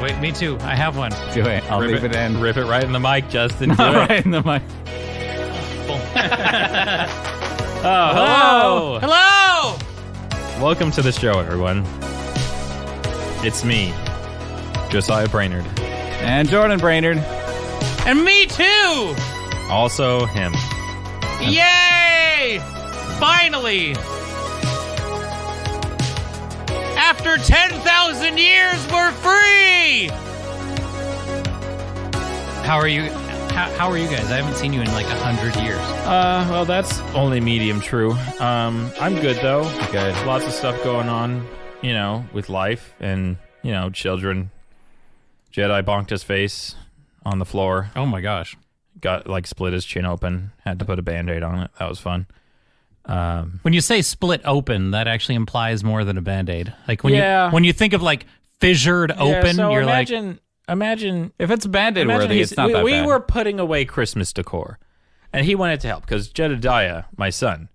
wait, me too. I have one. Do it. I'll leave it in. Rip it right in the mic, Justin. Do Not it. right in the mic. Oh, hello. Hello! Welcome to the show, everyone. It's me, Josiah Brainerd. And Jordan Brainerd. And me too! Also him. Yay! Finally! After 10,000 years, we're free! How are you? How are you guys? I haven't seen you in like 100 years. Well, that's only medium true. I'm good, though. Good. Lots of stuff going on, with life and, children. Jedi bonked his face on the floor. Oh my gosh. Got, split his chin open. Had to put a BandAid on it. That was fun. When you say split open, that actually implies more than a BandAid. Like when you think of fissured open, so you're imagine if it's BandAid worthy, it's not that bad. We were putting away Christmas decor, and he wanted to help because Jedediah, my son,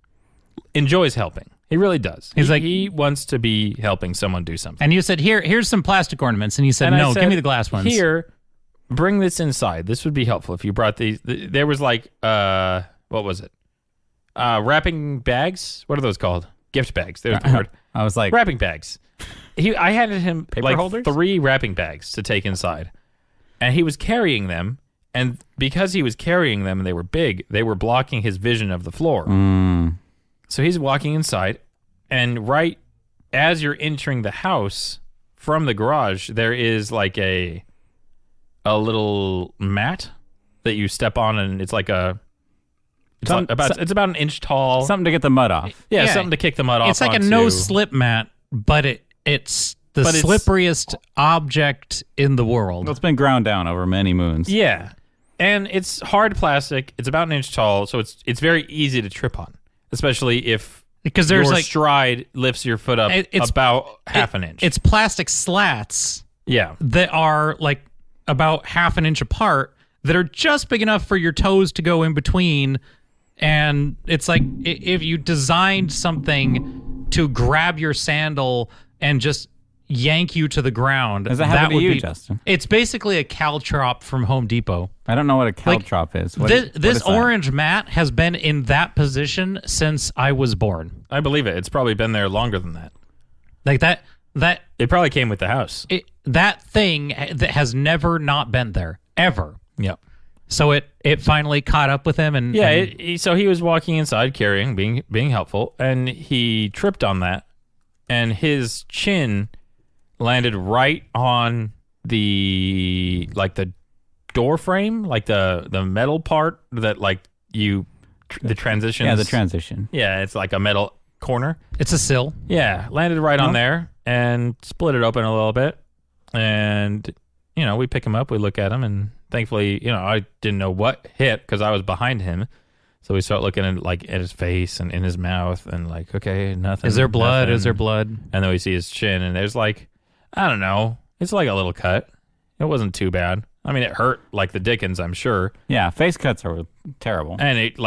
enjoys helping. He really does. He wants to be helping someone do something. And you said, here's some plastic ornaments, and he said, no, give me the glass ones. Here, bring this inside. This would be helpful if you brought these. There was what was it? Wrapping bags? What are those called? Gift bags. There's the word. I was like... Wrapping bags. I handed him Paper holders? 3 wrapping bags to take inside. And he was carrying them. And because he was carrying them and they were big, they were blocking his vision of the floor. So he's walking inside. And right as you're entering the house from the garage, there is a little mat that you step on. And it's it's about an inch tall. Something to get the mud off. Yeah, something to kick the mud off. It's like a no-slip mat, but it's the slipperiest object in the world. Well, it's been ground down over many moons. Yeah, and it's hard plastic. It's about an inch tall, so it's very easy to trip on, especially if your stride lifts your foot up about half an inch. It's plastic slats. Yeah, that are about half an inch apart that are just big enough for your toes to go in between. And it's like if you designed something to grab your sandal and just yank you to the ground. Does that happen to you, Justin? It's basically a caltrop from Home Depot. I don't know what a caltrop is. This orange mat has been in that position since I was born. I believe it. It's probably been there longer than that. That it probably came with the house. That thing that has never not been there ever. Yep. So it finally caught up with him, and so he was walking inside, carrying, being helpful, and he tripped on that, and his chin landed right on the door frame, the metal part that the transition. Yeah, the transition. Yeah, it's like a metal corner. It's a sill. Yeah, landed right on there and split it open a little bit, and we pick him up, we look at him, and thankfully, I didn't know what hit because I was behind him. So we start looking at his face and in his mouth and okay, nothing. Is there blood? Nothing. Is there blood? And then we see his chin and there's I don't know. It's like a little cut. It wasn't too bad. I mean, it hurt like the dickens, I'm sure. Yeah, face cuts are terrible. And it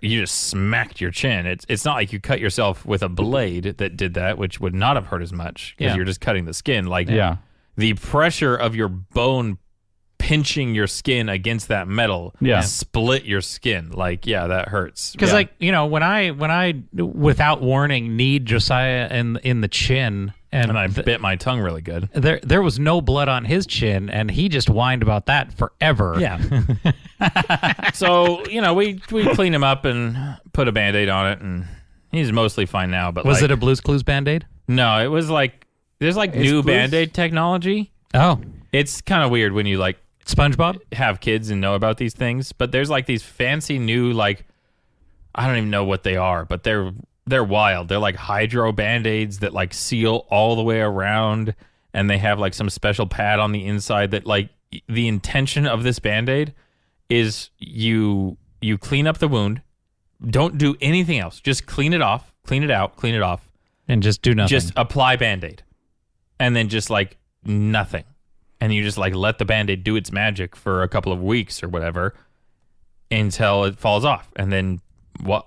you just smacked your chin. It's not like you cut yourself with a blade that did that, which would not have hurt as much because you're just cutting the skin. The pressure of your bone pinching your skin against that metal split your skin. That hurts. Because when I without warning kneed Josiah in the chin and I bit my tongue really good. There was no blood on his chin, and he just whined about that forever. Yeah. So we cleaned him up and put a BandAid on it, and he's mostly fine now. But was it a Blue's Clues BandAid? No, it was there's new BandAid technology. Oh, it's kind of weird when you SpongeBob have kids and know about these things, but there's these fancy new I don't even know what they are, but they're wild. They're hydro BandAids that seal all the way around, and they have some special pad on the inside that the intention of this BandAid is you clean up the wound, don't do anything else, just clean it off, clean it out, clean it off, and just do nothing. Just apply BandAid, and then just nothing. And you just let the BandAid do its magic for a couple of weeks or whatever until it falls off. And then what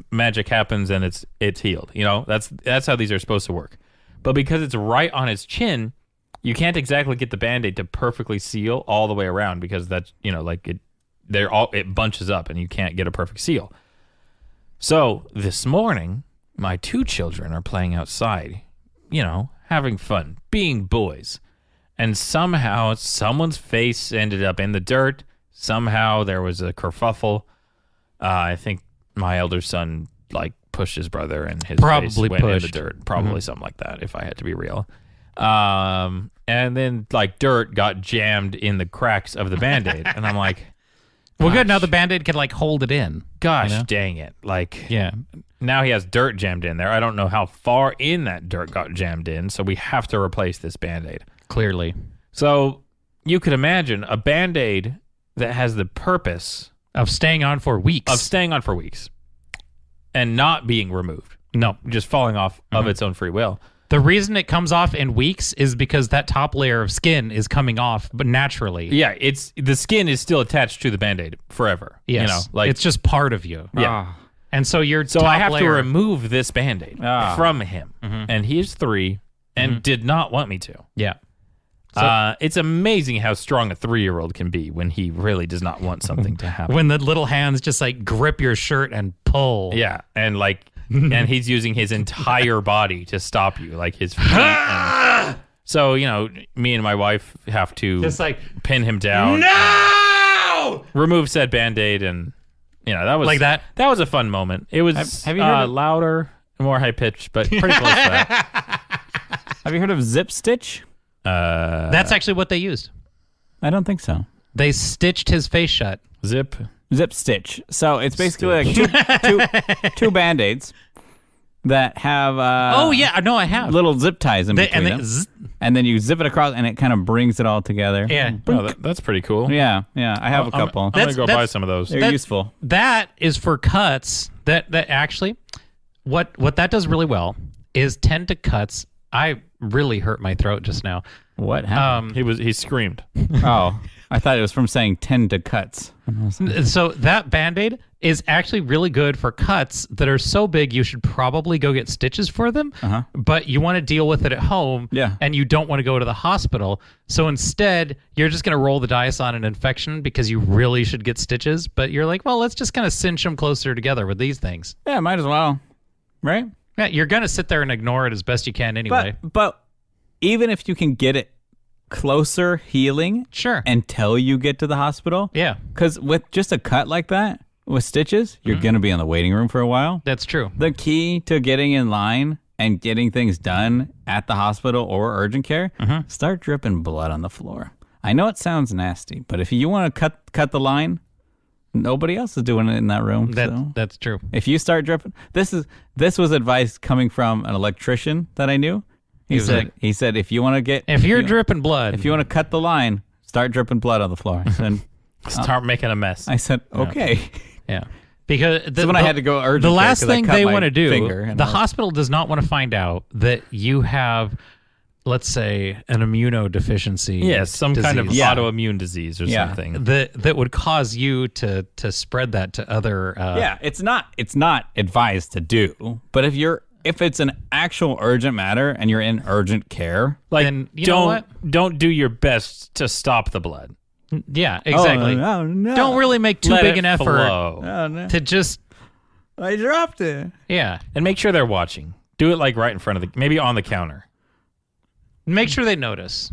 magic happens and it's healed. That's how these are supposed to work. But because it's right on his chin, you can't exactly get the Band-Aid to perfectly seal all the way around because that's, like it bunches up and you can't get a perfect seal. So this morning, my 2 children are playing outside, having fun, being boys. And somehow someone's face ended up in the dirt. Somehow there was a kerfuffle. I think my elder son pushed his brother and his face went in the dirt. Probably something like that, if I had to be real. And then dirt got jammed in the cracks of the Band-Aid. And I'm like, well, good. Now the Band-Aid can hold it in. Gosh dang it. Now he has dirt jammed in there. I don't know how far in that dirt got jammed in, so we have to replace this Band-Aid. Clearly. So you could imagine a Band-Aid that has the purpose of staying on for weeks. And not being removed. No. Just falling off of its own free will. The reason it comes off in weeks is because that top layer of skin is coming off, but naturally. Yeah, the skin is still attached to the Band-Aid forever. Yes. It's just part of you. Yeah. And so I have to remove this Band-Aid from him. And he is 3 and did not want me to. Yeah. So, it's amazing how strong a 3-year-old can be when he really does not want something to happen. When the little hands just grip your shirt and pull. Yeah, and and he's using his entire body to stop you, his feet. So, me and my wife have to just pin him down. No! Remove said Band-Aid, and that was that. That was a fun moment. It was have you heard louder, more high pitched, but pretty close to that. Have you heard of zip stitch? That's actually what they used. I don't think so. They stitched his face shut. Zip stitch. So it's basically two Band-Aids that have I have little zip ties in between them. And then you zip it across and it kind of brings it all together. Yeah. That's pretty cool. Yeah. I have a couple. I'm gonna go buy some of those. They're useful. That is for cuts that actually what that does really well is tend to cuts. I really hurt my throat just now. What happened? He screamed. Oh, I thought it was from saying tend to cuts. So that Band-Aid is actually really good for cuts that are so big you should probably go get stitches for them, but you want to deal with it at home, and you don't want to go to the hospital. So instead, you're just going to roll the dice on an infection because you really should get stitches, but you're like, well, let's just kind of cinch them closer together with these things. Yeah, might as well, right? Yeah, you're going to sit there and ignore it as best you can anyway. But even if you can get it closer healing sure, until you get to the hospital. Yeah. Because with just a cut like that, with stitches, you're going to be in the waiting room for a while. That's true. The key to getting in line and getting things done at the hospital or urgent care, start dripping blood on the floor. I know it sounds nasty, but if you want to cut the line, nobody else is doing it in that room. That's true. If you start dripping, this was advice coming from an electrician that I knew. He said, if you want to if you're dripping blood, if you want to cut the line, start dripping blood on the floor. I said, start making a mess. I said, okay. Yeah. Because when I had to go urgent the last thing they want to do, the hospital does not want to find out that you have, let's say, an immunodeficiency. Yes, some disease. kind of autoimmune disease or something. That would cause you to spread that to other. It's not advised to do, but if it's an actual urgent matter and you're in urgent care, then don't do your best to stop the blood. Yeah, exactly. Oh, no. Don't really make too big an effort to just. I dropped it. Yeah, and make sure they're watching. Do it right in front of maybe on the counter. Make sure they notice.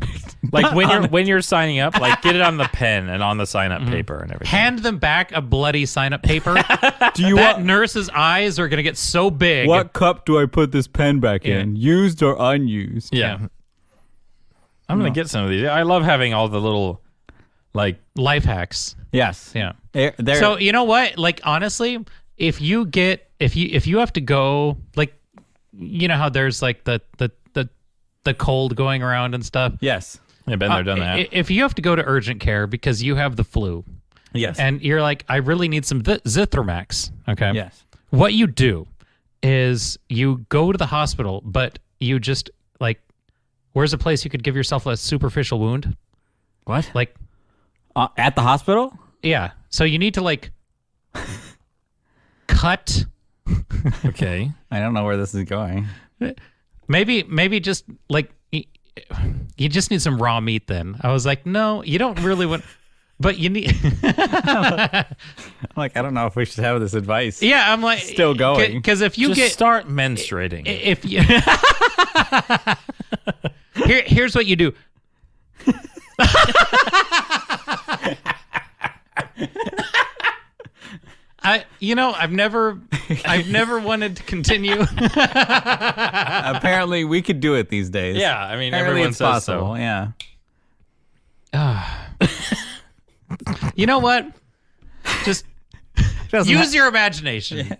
When you're signing up, get it on the pen and on the sign up paper and everything. Hand them back a bloody sign up paper. That nurse's eyes are going to get so big. What cup do I put this pen back in? Used or unused? Yeah. I'm going to get some of these. I love having all the little life hacks. Yes. Yeah. So you know what? Honestly, if you have to go, you know how there's the cold going around and stuff. Yes. I've been there, done that. If you have to go to urgent care because you have the flu. Yes. And you're like, I really need some Zithromax. Okay. Yes. What you do is you go to the hospital, but you just where's a place you could give yourself a superficial wound? What? At the hospital? Yeah. So you need to cut. Okay. I don't know where this is going. Maybe just you just need some raw meat then. I was like, no, you don't really want, but you need. I'm like, I don't know if we should have this advice. Yeah, I'm like. Still going. Because if you Just start menstruating. If you. Here's what you do. I've never wanted to continue. Apparently, we could do it these days. Yeah, I mean, Apparently everyone it's says possible. so. Yeah. You know what? Just use your imagination. Yeah.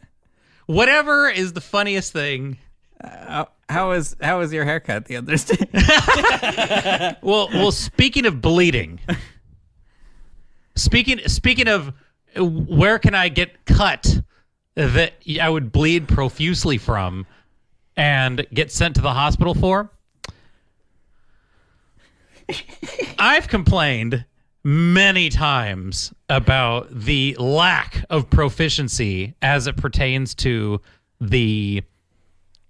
Whatever is the funniest thing. How was your haircut the other day? Well, speaking of bleeding, speaking of where can I get cut that I would bleed profusely from and get sent to the hospital for? I've complained many times about the lack of proficiency as it pertains to the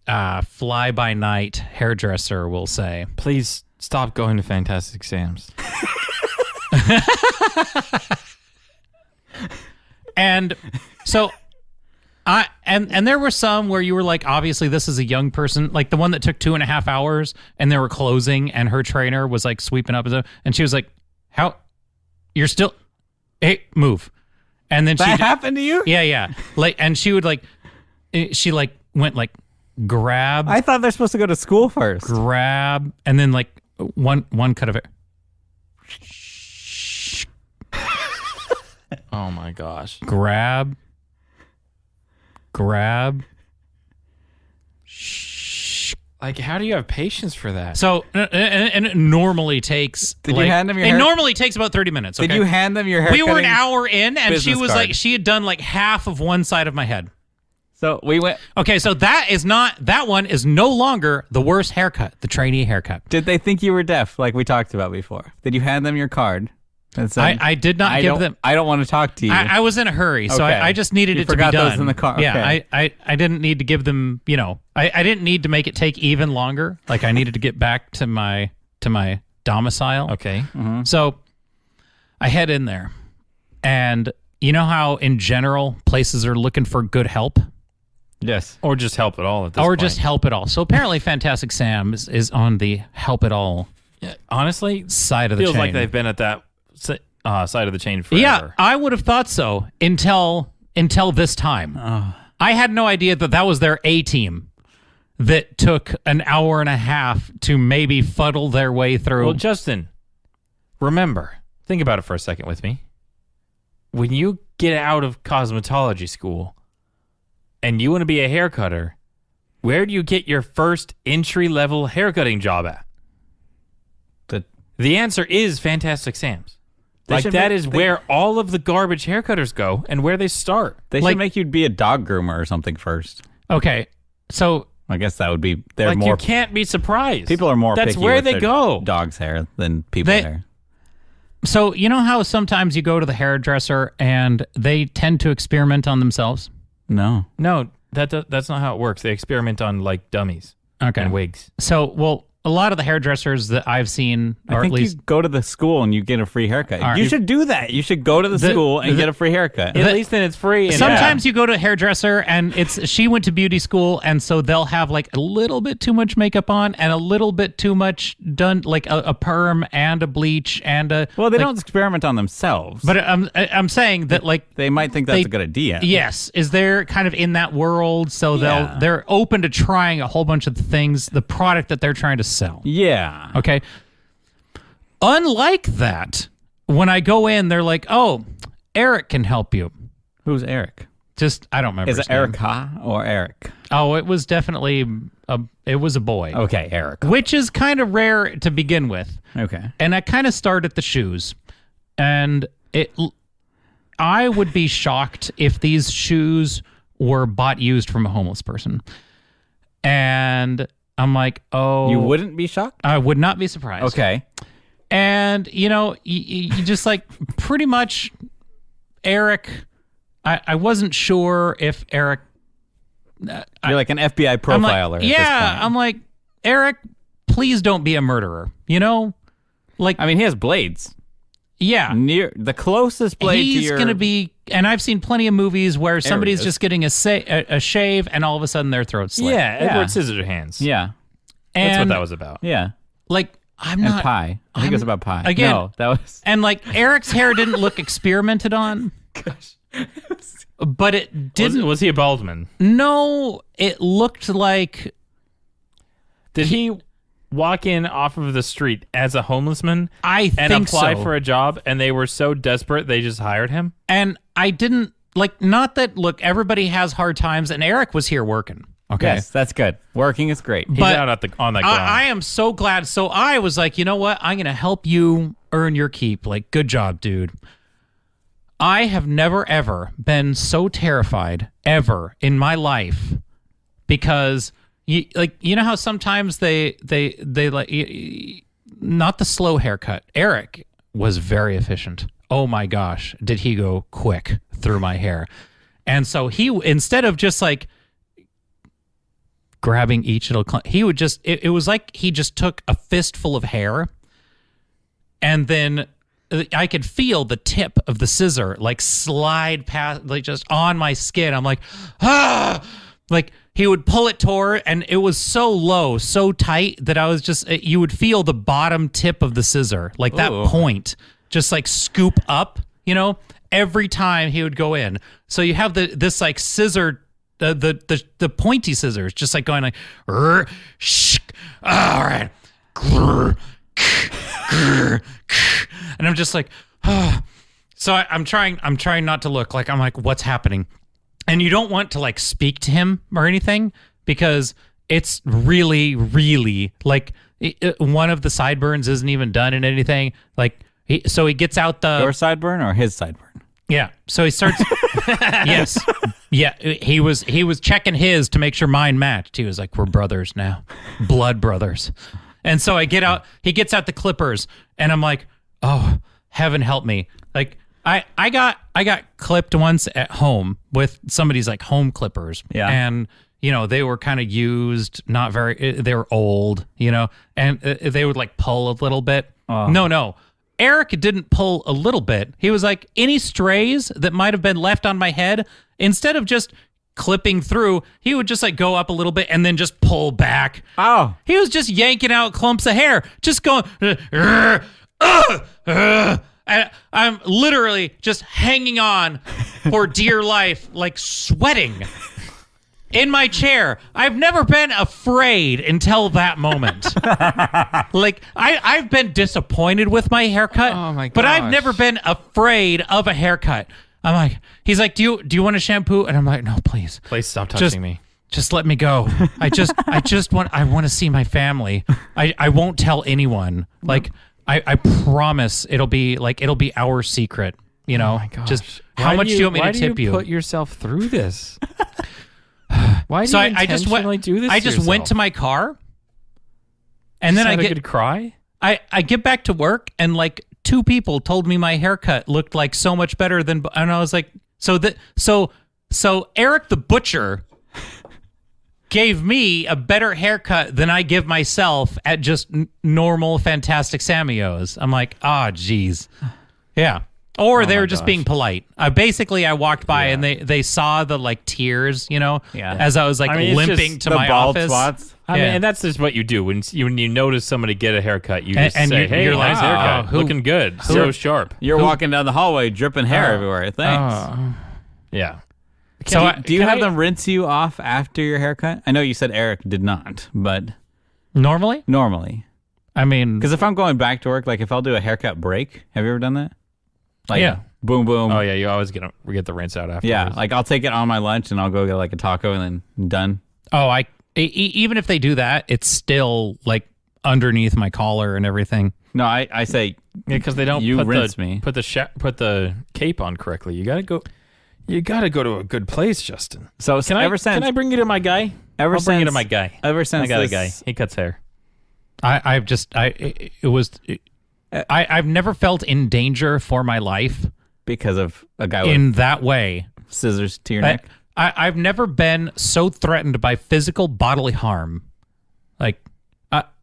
fly-by-night hairdresser, we'll say. Please stop going to Fantastic Sam's. And so and there were some where you were like, obviously this is a young person, like the one that took 2.5 hours and they were closing and her trainer was like sweeping up and she was like, how you're still, hey, move. And then that happened to you? Yeah. Like, and she would like, she like went like grab. I thought they're supposed to go to school first. Grab. And then like one cut of it. Oh my gosh. Grab. Like, how do you have patience for that? So, and it normally takes. Did you hand them your It hair- normally takes about 30 minutes. Okay? Did you hand them your hair? We were an hour in, and she business was card? like, she had done like half of one side of my head. So we went. Okay, so that one is no longer the worst haircut, the trainee haircut. Did they think you were deaf, like we talked about before? Did you hand them your card? And said, I did not give them. I don't want to talk to you. I was in a hurry, so Okay. I just needed You it to be forgot done. those in the car. Yeah, Okay. I didn't need to give them. I didn't need to make it take even longer. Like I needed to get back to my domicile. Okay. Mm-hmm. So I head in there, and you know how in general places are looking for good help. Yes. Or just help at all at this point. Just help it all. So apparently Fantastic Sam is on the help it all honestly, side of the feels chain. like they've been at that side of the chain forever. Yeah, I would have thought so until this time. I had no idea that was their A team that took an hour and a half to maybe fuddle their way through. Well, Justin, remember, think about it for a second with me. When you get out of cosmetology school and you want to be a hair cutter, where do you get your first entry-level haircutting job at? The answer is Fantastic Sam's. Like, that is where all of the garbage haircutters go and where they start. They should make you be a dog groomer or something first. Okay, so I guess that would be. They're Like, more. you can't be surprised. People are more. That's picky where with they their go. Dog's hair than people's hair. So you know how sometimes you go to the hairdresser and they tend to experiment on themselves? No. No, that's not how it works. They experiment on, like, dummies and wigs. So, well, a lot of the hairdressers that I've seen, or I think at least you go to the school and you get a free haircut. All right. You should do that. You should go to the school and get a free haircut. At least then it's free. And sometimes you go to a hairdresser and she went to beauty school, and so they'll have like a little bit too much makeup on and a little bit too much done, like a perm and a bleach and a. Well, they don't experiment on themselves. But I'm saying that like they might think that's a good idea. Yes, is they're kind of in that world, so they're open to trying a whole bunch of things, the product that they're trying to sell. Yeah. Okay. Unlike that, when I go in, they're like, "Oh, Eric can help you." Who's Eric? I don't remember. Is his it name. Eric Ha or Eric? Oh, it was definitely it was a boy. Okay, Eric. Which is kind of rare to begin with. Okay. And I kind of start at the shoes. And I would be shocked if these shoes were bought used from a homeless person. And I'm like, oh. You wouldn't be shocked? I would not be surprised. Okay. And, you just like pretty much Eric, I wasn't sure if Eric. You're like an FBI profiler. I'm like, at this point. I'm like, Eric, please don't be a murderer. You know, like I mean, he has blades. yeah, Near the closest blade to he's your. gonna be. And I've seen plenty of movies where somebody's Areas. just getting a shave, and all of a sudden their throat's slit. Yeah, Edward Scissorhands. Yeah. and That's what that was about. Yeah. like I'm And not pie. I think it was about pie. again- No, that was. And like Eric's hair didn't look experimented on. But it didn't. Was he a Baldwin? No, it looked like Did he walk in off of the street as a homeless man I and think apply so. for a job, and they were so desperate they just hired him? And I didn't like. Not that. Look, everybody has hard times, and Eric was here working. Okay, Yes, that's good. Working is great. He's But out on that ground. I am so glad. So I was like, you know what? I'm gonna help you earn your keep. Like, good job, dude. I have never ever been so terrified ever in my life because you know how sometimes they like not the slow haircut. Eric was very efficient. Oh my gosh, did he go quick through my hair? And so he, instead of just like grabbing each little clump, he would just it was like he just took a fistful of hair, and then I could feel the tip of the scissor like slide past, like just on my skin. I'm like, ah, like he would pull it toward, and it was so low, so tight that I was just, you would feel the bottom tip of the scissor, like that Ooh. point, just like scoop up, you know, every time he would go in. So you have this like scissor, the pointy scissors, just like going like, all right, and I'm just like, oh. So I'm trying not to look like, I'm like, what's happening? And you don't want to like speak to him or anything because it's really, really like one of the sideburns isn't even done in anything. Like, so he gets out the Your sideburn or his sideburn? yeah. So he starts. Yes. Yeah. He was checking his to make sure mine matched. He was like, we're brothers now, blood brothers. And so I get out. He gets out the clippers, and I'm like, oh, heaven help me. Like I got clipped once at home with somebody's like home clippers. Yeah. And you know, they were kind of used, not very. They were old, you know, and they would like pull a little bit. Oh. No. Eric didn't pull a little bit. He was like, any strays that might have been left on my head, instead of just clipping through, he would just like go up a little bit and then just pull back. Oh. He was just yanking out clumps of hair, just going, and I'm literally just hanging on for dear life, like sweating in my chair. I've never been afraid until that moment. Like I've been disappointed with my haircut, Oh my but I've gosh. never been afraid of a haircut. I'm like, he's like, do you want a shampoo? And I'm like, no, please. Please stop touching Just- me. Just let me go. I want to see my family. I won't tell anyone. Like I promise it'll be our secret, you know. Oh my gosh. Just how much do you want me to tip Why do you put yourself through this? Why do So you I just intentionally went do this? I just went to my car, and then I a get good cry. I get back to work, and like 2 people told me my haircut looked like so much better than, and I was like, so Eric the butcher gave me a better haircut than I give myself at just normal Fantastic Sammyos. I'm like, geez. Yeah. Or they my were just gosh. being polite. Basically, I walked by and they saw the like tears, you know, Yeah. as I was like I mean, it's limping just to the my bald office. spots. I mean, Yeah. and that's just what you do when you notice somebody get a haircut. You And- just and say, you're- "Hey, you're nice like, haircut, who- looking good, so sharp." You're walking down the hallway, dripping hair everywhere. Thanks. Yeah. So do you can have I- them rinse you off after your haircut? I know you said Eric did not, but normally, normally. I mean, Because if I'm going back to work, like if I'll do a haircut break, have you ever done that? Like, Yeah. boom, boom. Oh yeah, you always get the rinse out after. Yeah, like I'll take it on my lunch and I'll go get like a taco and then done. even if they do that, it's still like underneath my collar and everything. No, I say because they don't You put rinse the me. put the cape on correctly. You gotta go to a good place, Justin. so. Can ever I since bring you to my guy? ever I'll bring you to since- my guy. ever I since got a this- guy. He cuts hair. I've never felt in danger for my life because of a guy with in that way. scissors to your neck. I've never been so threatened by physical bodily harm. Like,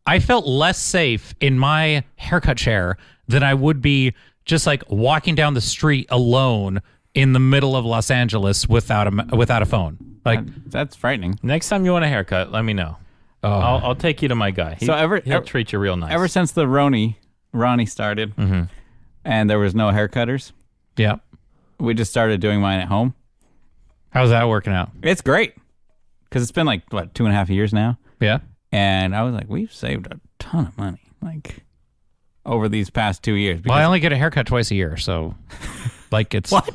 I felt less safe in my haircut chair than I would be just like walking down the street alone in the middle of Los Angeles without a phone. Like that's frightening. Next time you want a haircut, let me know. I'll take you to my guy. He'll treat you real nice. Ever since the Ronnie started, and there was no haircutters, yeah, we just started doing mine at home. How's that working out? It's great because it's been like 2.5 years now. Yeah, and I was like, we've saved a ton of money, like over these past 2 years. Well, I only get a haircut twice a year, so like it's what?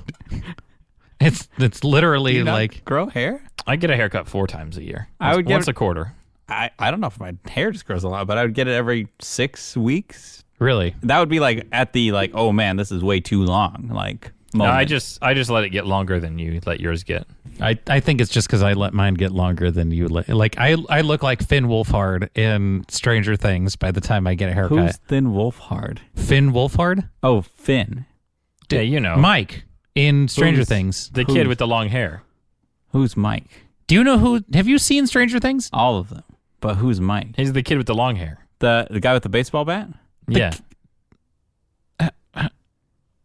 It's literally like grow hair. I get a haircut 4 times a year. I would get once a quarter. I don't know if my hair just grows a lot, but I would get it every 6 weeks. Really? That would be like at the like, oh man, this is way too long. Like moment. No, I just let it get longer than you let yours get. I think it's just because I let mine get longer than you like. I look like Finn Wolfhard in Stranger Things by the time I get a haircut. Who's Finn Wolfhard? Finn Wolfhard? Oh, Finn. Yeah, you know. Mike in Stranger Things. The kid with the long hair. Who's Mike? Do you know who? Have you seen Stranger Things? All of them. But who's Mike? He's the kid with the long hair. The guy with the baseball bat? Yeah.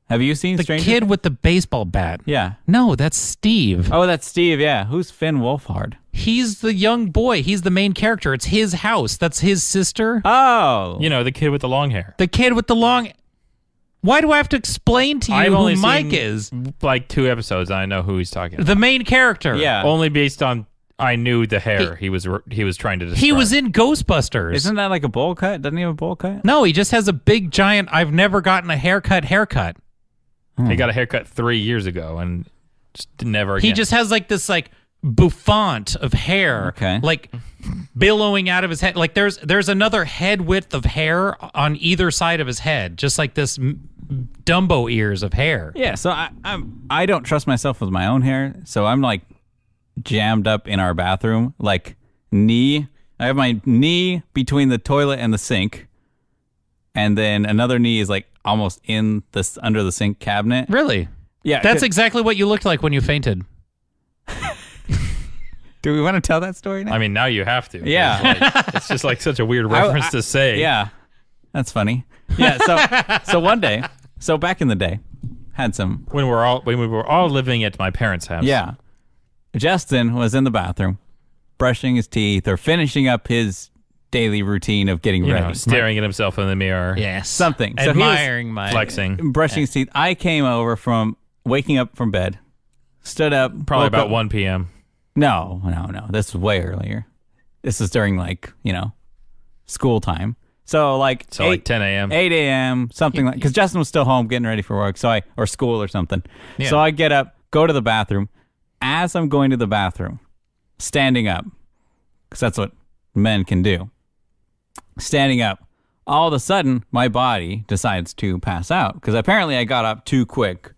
Have you seen The Stranger kid with the baseball bat. Yeah. No, that's Steve. Oh, that's Steve, yeah. Who's Finn Wolfhard? He's the young boy. He's the main character. It's his house. That's his sister. Oh. You know, the kid with the long hair. The kid with the long... Why do I have to explain to you I've only who Mike seen, is? Like 2 episodes, and I know who he's talking about. The main character. Yeah. Only based on I knew the hair he was trying to describe. He was in Ghostbusters. Isn't that like a bowl cut? Doesn't he have a bowl cut? No, he just has a big giant, I've never gotten a haircut. He got a haircut 3 years ago and just never again. He just has like this like bouffant of hair, Okay. like billowing out of his head. Like there's another head width of hair on either side of his head, just like this Dumbo ears of hair. Yeah, so I don't trust myself with my own hair, so I'm like jammed up in our bathroom, like I have my knee between the toilet and the sink, and then another knee is like almost in this under the sink cabinet. Really? Yeah, That's exactly what you looked like when you fainted. Do we want to tell that story now? I mean, now you have to. Yeah. It's just like such a weird reference to say. Yeah, that's funny. Yeah, so one day, so back in the day, had some. When we were all living at my parents' house. Yeah, Justin was in the bathroom, brushing his teeth or finishing up his daily routine of getting You ready. know, staring at himself in the mirror. Yes. Something. So he was Admiring my... Flexing. brushing his teeth. I came over from waking up from bed, stood up. Probably woke about up. 1 p.m. No. This was way earlier. This is during school time. So like 10 a.m. 8 a.m. something like because Justin was still home getting ready for work, or school or something. Yeah. So I get up, go to the bathroom. As I'm going to the bathroom, standing up, because that's what men can do. Standing up, all of a sudden my body decides to pass out because apparently I got up too quick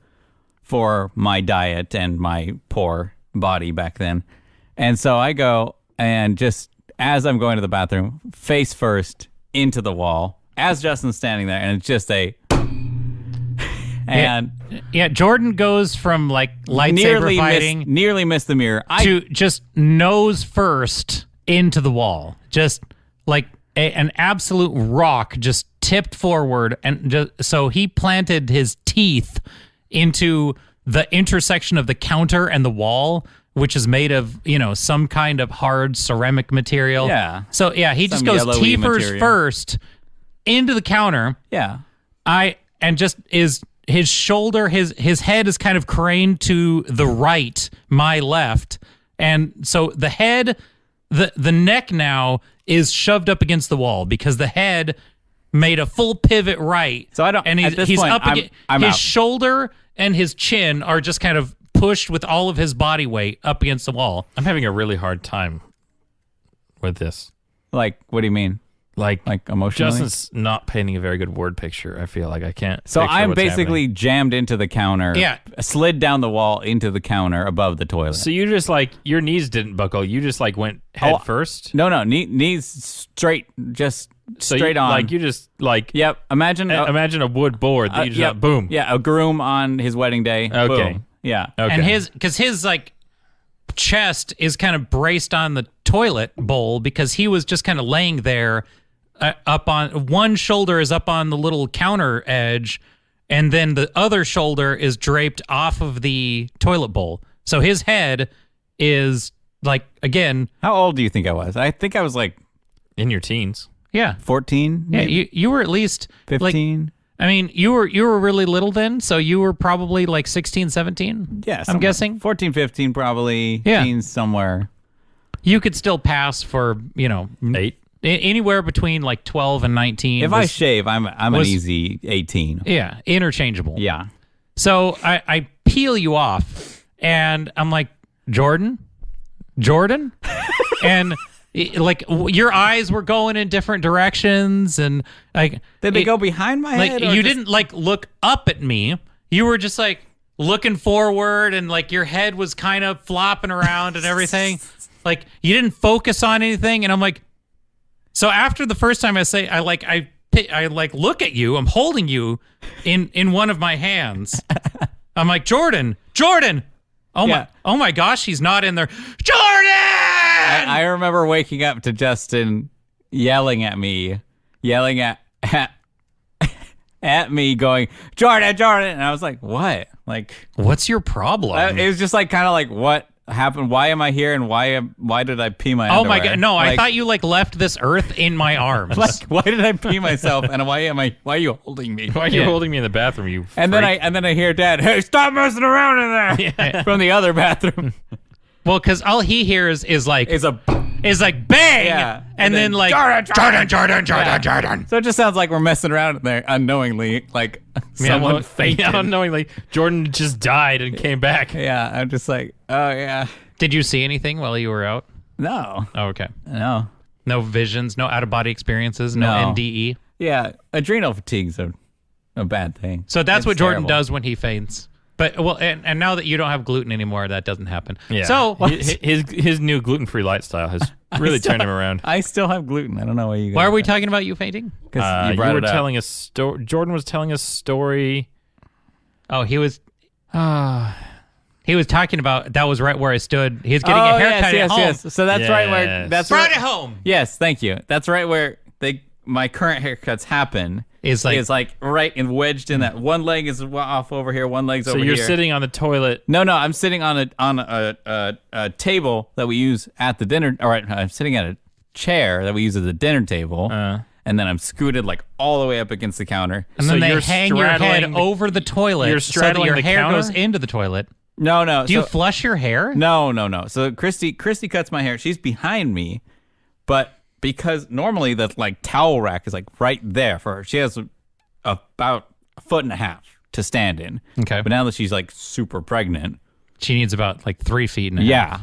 for my diet and my poor body back then. And so I go and just as I'm going to the bathroom, face first into the wall as Justin's standing there, and it's just and Yeah, Jordan goes from like lightsaber fighting nearly missed the mirror to just nose first into the wall. Just like an absolute rock just tipped forward, and so he planted his teeth into the intersection of the counter and the wall, which is made of, some kind of hard ceramic material. Yeah. So yeah, he just goes yellowy teethers material. first into the counter. yeah. And just is his shoulder, his head is kind of craned to the right, my left. And so the head, the neck now is shoved up against the wall because the head made a full pivot right. So I don't. And at this he's point, up against I'm his out. shoulder and his chin are just kind of pushed with all of his body weight up against the wall. I'm having a really hard time with this. Like, what do you mean? Like emotionally? Justin's not painting a very good word picture. I feel like I can't. So picture I'm what's basically happening. jammed into the counter. Yeah. Slid down the wall into the counter above the toilet. So you just your knees didn't buckle. You just went head first. No, knees straight, just So straight you, on. you just Yep. Imagine a wood board that you just yep. boom. Yeah, a groom on his wedding day. Okay. Boom. Yeah. Okay. And his chest is kind of braced on the toilet bowl because he was just kind of laying there up on one shoulder is up on the little counter edge, and then the other shoulder is draped off of the toilet bowl. So his head is like, again. How old do you think I was? I think I was like In your teens. Yeah. 14. Yeah, you were at least 15. Like, I mean, you were really little then, so you were probably like 16, 17. Yeah, I'm guessing 14, 15, probably. Yeah. Teens somewhere. you could still pass for 8. Anywhere between like 12 and 19. If I shave, I'm an easy 18. Yeah, interchangeable. Yeah. So I peel you off, and I'm like, Jordan, and like your eyes were going in different directions, and like Did they go behind my like head? you didn't like look up at me. You were just like looking forward, and like your head was kind of flopping around and everything. Like you didn't focus on anything, and I'm like, so after the first time I look at you, I'm holding you in one of my hands. I'm like, Jordan. Oh my gosh, he's not in there. Jordan! I remember waking up to Justin yelling at me, at me, going, Jordan, and I was like, what? Like, What's your problem? it was just like kind of like, what happened? Why am I here? And why did I pee my Oh underwear? my god, no! I Like, thought you like left this earth in my arms. like, why did I pee myself? And why are you holding me? Why are you holding me in the bathroom, you And then I hear Dad, hey, stop messing around in there from the other bathroom. Well, because all he hears is like It's a bang, Yeah. and then like Jordan. So it just sounds like we're messing around in there unknowingly, like someone fainted. Unknowingly, Jordan just died and came back. Yeah, I'm just like, oh yeah. Did you see anything while you were out? No. Oh, okay. No. No visions, no out of body experiences, no No. NDE. Yeah, adrenal fatigue's a bad thing. So that's It's what Jordan terrible. does when he faints. But well, and now that you don't have gluten anymore, that doesn't happen. Yeah. So his new gluten-free lifestyle has really turned him around. I still have gluten. I don't know why you guys. why are we talking about you fainting? Because You were telling a story. Jordan was telling a story. Oh, he was talking about that was right where I stood. He's getting a haircut at home. Yes. So that's right where Yes. that's Brought right. it home. Yes, thank you. That's right where my current haircuts happen. Is like right and wedged in that one leg is off over here, one leg's So over you're here. sitting on the toilet. No, I'm sitting on a table that we use at the dinner. All right, I'm sitting at a chair that we use as a dinner table, and then I'm scooted like all the way up against the counter. and so then they you're hang your head straddling the- over the toilet you're so that straddling your the hair counter? goes into the toilet. No. Do you flush your hair? No. So Christy cuts my hair. She's behind me, but because normally the like towel rack is like right there for her. She has about a foot and a half to stand in. Okay. But now that she's like super pregnant, She needs about like 3 feet and a half. yeah,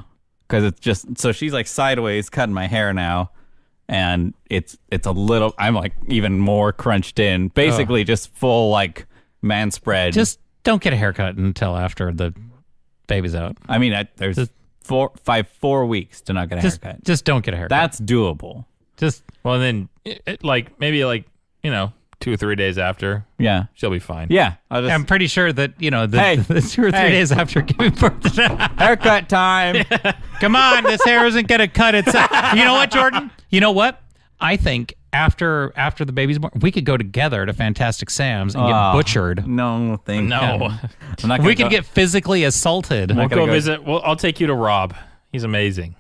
because it's just so she's like sideways cutting my hair now, and it's a little. I'm like even more crunched in, basically just full like man spread. Just don't get a haircut until after the baby's out. I mean, there's 4 weeks to not get a haircut. Just don't get a haircut. That's doable. Just Well, then maybe 2 or 3 days after, Yeah. she'll be fine. Yeah. I'll just, I'm pretty sure that Hey. the 2 or 3 Hey. days after giving birth to that. haircut time. Come on, this hair isn't gonna cut itself. You know what, Jordan? You know what? I think after the baby's born, we could go together to Fantastic Sam's and get butchered. No, thank No. you. I'm not gonna We could go- get physically assaulted. We'll gonna go go- visit. Well, I'll take you to Rob. He's amazing.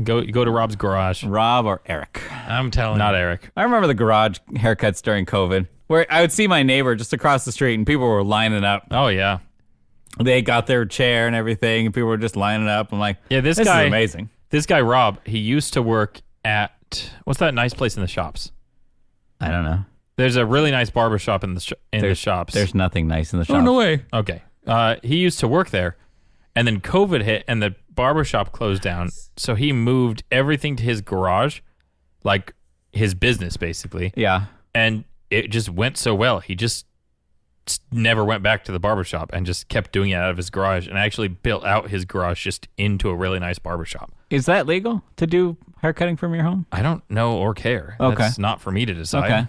Go to Rob's garage. Rob or Eric. I'm telling Not you. Eric. I remember the garage haircuts during COVID, where I would see my neighbor just across the street, and people were lining up. Oh yeah. They got their chair and everything, and people were just lining up. I'm like, Yeah, this is guy- amazing. This guy Rob, he used to work at what's that nice place in the shops? I don't know. There's a really nice barber shop in the shops. There's nothing nice in the shop. Oh no way. Okay. He used to work there, and then COVID hit, and the barber shop closed down. So he moved everything to his garage, like his business basically, Yeah. and it just went so well. He just never went back to the barber shop and just kept doing it out of his garage, and actually built out his garage just into a really nice barber shop. Is that legal to do haircutting from your home? I don't know or care. Okay. That's not for me to decide. Okay.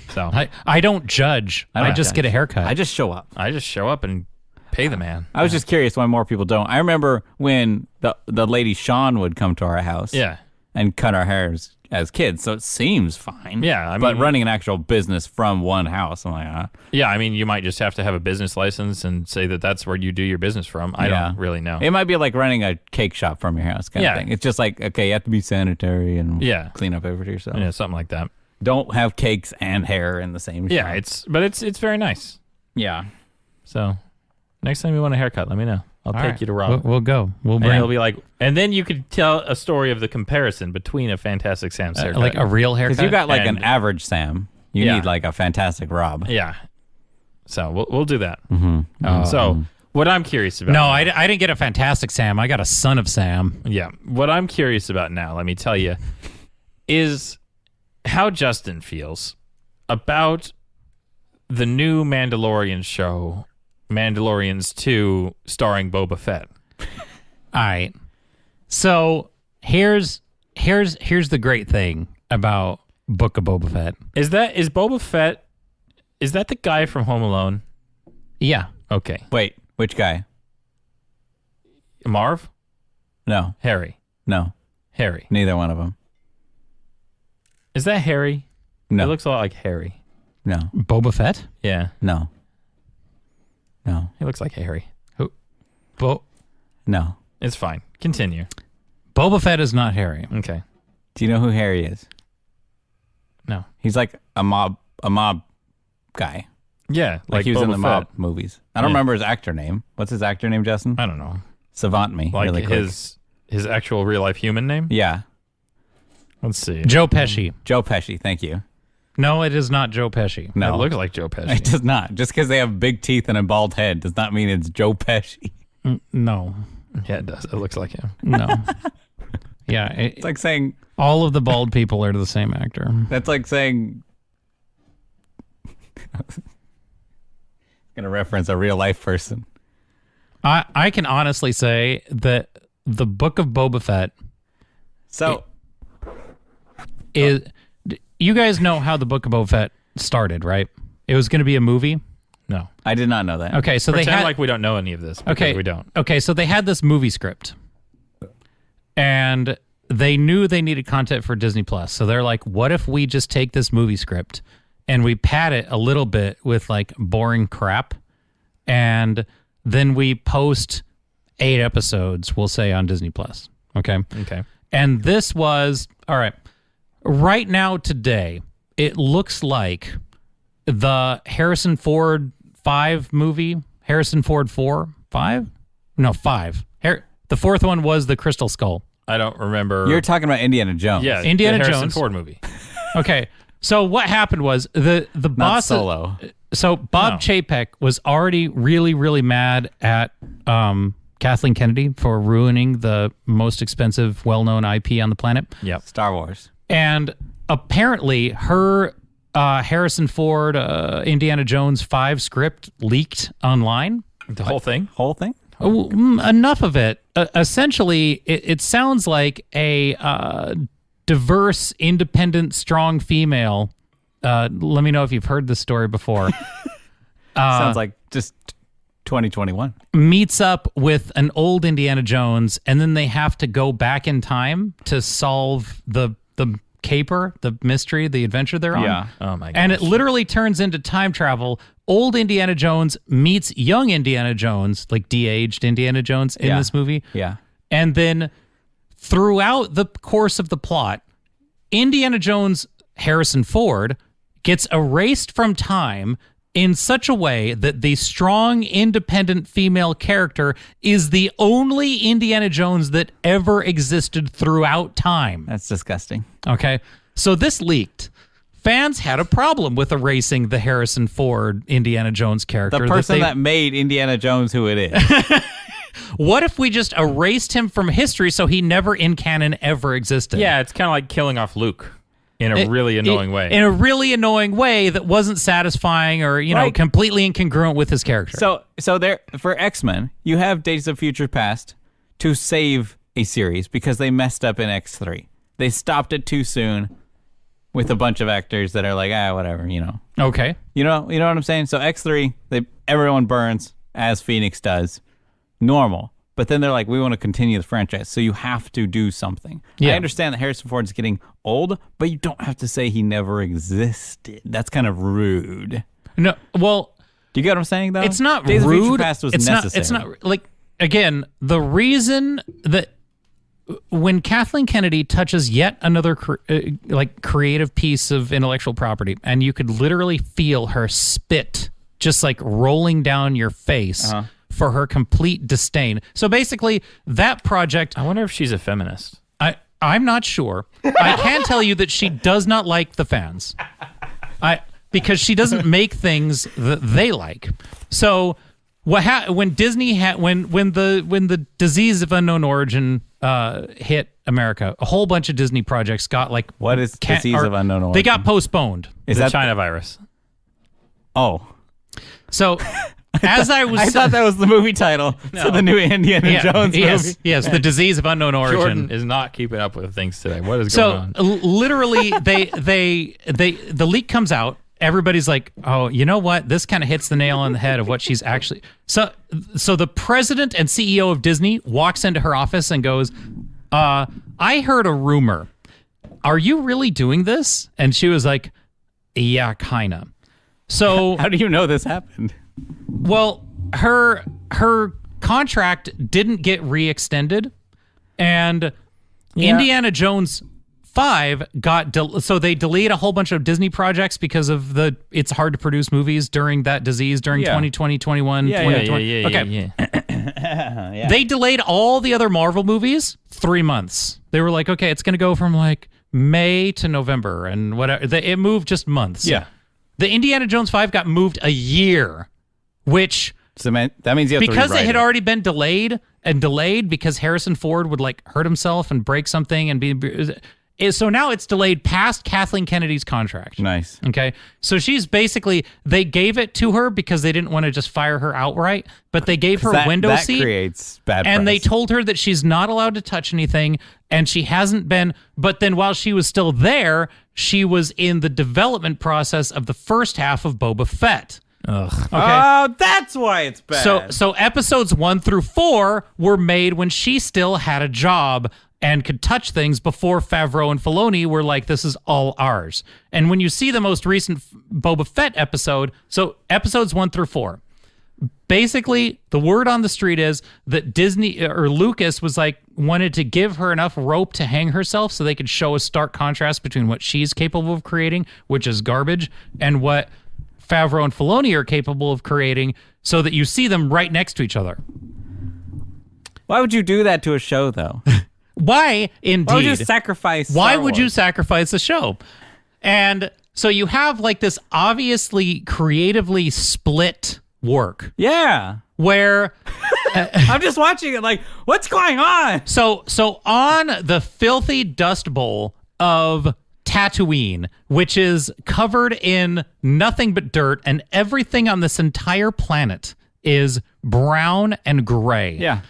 So I don't judge. I don't just judge. get a haircut. I just show up. I just show up and pay the man. I was just curious why more people don't. I remember when the lady Sean would come to our house. Yeah. And cut our hairs. as kids, so it seems fine. Yeah, I but mean- running an actual business from one house, I'm like, Yeah, I mean, you might just have to have a business license and say that that's where you do your business from. I don't really know. It might be like running a cake shop from your house kind of thing. It's just like, okay, you have to be sanitary and clean up after yourself. Yeah, something like that. Don't have cakes and hair in the same shop. Yeah, it's very nice. Yeah. So next time you want a haircut, let me know. I'll take you to Rob. We'll go. We'll And bring it'll be like, and then you could tell a story of the comparison between a Fantastic Sam's haircut. like a real haircut. Because you got like an And- average Sam. You need like a fantastic Rob. Yeah. So we'll do that. Mm-hmm. So what I'm curious about. No, I didn't get a fantastic Sam. I got a son of Sam. Yeah. What I'm curious about now, let me tell you, is how Justin feels about the new Mandalorian show, Mandalorians 2, starring Boba Fett. All right. So here's the great thing about Book of Boba Fett. Is Boba Fett, is that the guy from Home Alone? Yeah. Okay. Wait, which guy? Marv? No. Harry. No. Harry. Neither one of them. Is that Harry? No. It looks a lot like Harry. No. Boba Fett? Yeah. No. No. He looks like Harry. No. It's fine. Continue. Boba Fett is not Harry. Okay. Do you know who Harry is? No. He's like a mob guy. Yeah. Like he was in Boba the mob Fett. movies. I don't remember his actor name. What's his actor name, Justin? I don't know. Savant me. Like really quick. his actual real life human name? Yeah. Let's see. Joe Pesci. Joe Pesci. Thank you. No, it is not Joe Pesci. No. It looks like Joe Pesci. It does not. Just because they have big teeth and a bald head does not mean it's Joe Pesci. No. Yeah, it does. It looks like him. No. Yeah. It's like saying all of the bald people are the same actor. that's like saying. Going to reference a real life person. I can honestly say that the Book of Boba Fett So is. You guys know how the Book of Boba Fett started, right? It was going to be a movie. No. I did not know that. Okay, so Pretend they had like we don't know any of this because okay, we don't. Okay, so they had this movie script, and they knew they needed content for Disney Plus. So they're like, "What if we just take this movie script and we pad it a little bit with like boring crap, and then we post 8 episodes, we'll say, on Disney Plus." Okay. Okay. And this was all right. Right now, today, it looks like the Harrison Ford 5 movie, Harrison Ford 4, 5? No, 5. The fourth one was the Crystal Skull. I don't remember. You're talking about Indiana Jones. yeah, Indiana the Harrison Jones. Ford movie. Okay, so what happened was the Not boss. Solo. So Bob No. Chapek was already really, really mad at Kathleen Kennedy for ruining the most expensive, well-known IP on the planet. Yep. Star Wars. And apparently her Harrison Ford Indiana Jones 5 script leaked online. The whole thing? Whole thing? Enough of it. Essentially, it sounds like a diverse, independent, strong female. Let me know if you've heard this story before. Sounds like just 2021. Meets up with an old Indiana Jones, and then they have to go back in time to solve the caper, the mystery, the adventure they're on. Yeah. Oh my god. And it literally turns into time travel. Old Indiana Jones meets young Indiana Jones, like de-aged Indiana Jones in Yeah. this movie. Yeah. And then throughout the course of the plot, Indiana Jones, Harrison Ford, gets erased from time in such a way that the strong, independent female character is the only Indiana Jones that ever existed throughout time. That's disgusting. Okay. So this leaked. Fans had a problem with erasing the Harrison Ford Indiana Jones character. The person they- that made Indiana Jones who it is. What if we just erased him from history so he never in canon ever existed? yeah, it's kind of like killing off Luke in a really annoying way. In a really annoying way that wasn't satisfying or, Right. completely incongruent with his character. So there for X-Men, you have Days of Future Past to save a series because they messed up in X3. They stopped it too soon with a bunch of actors that are like, whatever, Okay. You know what I'm saying? So X3, everyone burns as Phoenix does. Normal. but then they're like, we want to continue the franchise, so you have to do something. Yeah. I understand that Harrison Ford's getting old, but you don't have to say he never existed. That's kind of rude. No, well, Do you get what I'm saying, though? it's not Days of Future rude. Past was it's necessary. It's not like, again, the reason that when Kathleen Kennedy touches yet another creative piece of intellectual property, and you could literally feel her spit just like rolling down your face for her complete disdain. So basically, that project, I wonder if she's a feminist. I'm not sure. I can tell you that she does not like the fans. Because she doesn't make things that they like. So when Disney when the disease of unknown origin hit America, a whole bunch of Disney projects got like What is disease of unknown origin? They got postponed. Is The that China virus. Oh. So as I was I thought that was the movie title to the new Indiana Jones movie. Yes, the disease of unknown origin. Jordan is not keeping up with things today. What is So going on? literally, the leak comes out. Everybody's like, oh, you know what? This kind of hits the nail on the head of what she's actually. So the president and CEO of Disney walks into her office and goes, I heard a rumor. Are you really doing this? And she was like, yeah, kind of. So How do you know this happened? well, her contract didn't get re-extended, and Indiana Jones 5 got so they delayed a whole bunch of Disney projects because of it's hard to produce movies during that disease during 2020, 21, 2020. Okay. They delayed all the other Marvel movies 3 months. They were like, okay, it's going to go from like May to November and whatever. It moved just months. Yeah. The Indiana Jones 5 got moved a year, which So that means you have to because it rewrite had already been delayed because Harrison Ford would like hurt himself and break something and be. So now it's delayed past Kathleen Kennedy's contract. Nice. Okay. So she's basically, they gave it to her because they didn't want to just fire her outright, but they gave her window seat. That creates bad and they press. told her that she's not allowed to touch anything, and she hasn't been. But then while she was still there, she was in the development process of the first half of Boba Fett. Ugh. Okay. Oh, that's why it's bad. So episodes 1 through 4 were made when she still had a job and could touch things before Favreau and Filoni were like, this is all ours. And when you see the most recent Boba Fett episode, so episodes 1 through 4, basically the word on the street is that Disney or Lucas was like, wanted to give her enough rope to hang herself so they could show a stark contrast between what she's capable of creating, which is garbage, and what Favreau and Filoni are capable of creating, so that you see them right next to each other. Why would you do that to a show, though? Why, indeed? Why would you sacrifice Why Star would you Wars? sacrifice the show? And so you have like this obviously creatively split work Yeah. where I'm just watching it like, what's going on? so on the filthy dust bowl of Tatooine, which is covered in nothing but dirt, and everything on this entire planet is brown and gray. Yeah.